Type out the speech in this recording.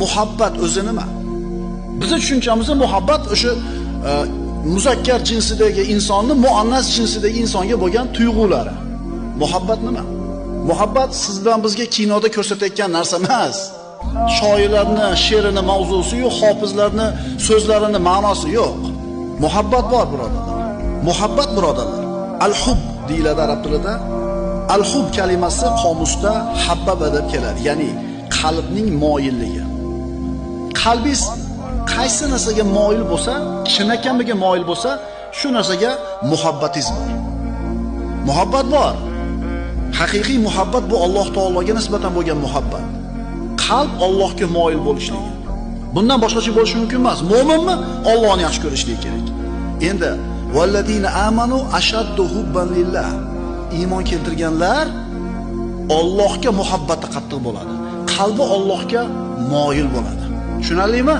muhabbat o'zi nima? Bizning tushunchamiz muhabbat o'sha muzakkar jinsidagi insonni muannas jinsidagi insonga bo'lgan tuyg'ulari. Muhabbat nima? Muhabbat siz bilan bizga kinoda ko'rsatayotgan narsa emas. Shoirlarning she'rini mavzusi yo'q, hofizlarning so'zlarini ma'nosi yo'q. Muhabbat bor, birodarlar. Muhabbat, birodarlar, al-hub deyiladi arab tilida. Al-hub kalimasi qomusda habbaba deb keladi, ya'ni qalbning moyilligi. Qalbingiz qaysi narsaga moyil bo'lsa, chinakamiga moyil bo'lsa, shu narsaga muhabbatingiz bor. Muhabbat bor. Haqiqiy muhabbat bu Alloh taologa nisbatan bo'lgan muhabbat. Qalb Allohga moyil bo'lishligi. Bundan boshqacha bo'lishi mumkin emas. Mo'minmi? Allohni yaxshi ko'rishligi kerak. Endi valladina amanu ashaddu hubban lillah. Iymon keltirganlar Allohga muhabbati qattiq bo'ladi. Qalbi Allohga moyil bo'ladi. Tushunarlimi?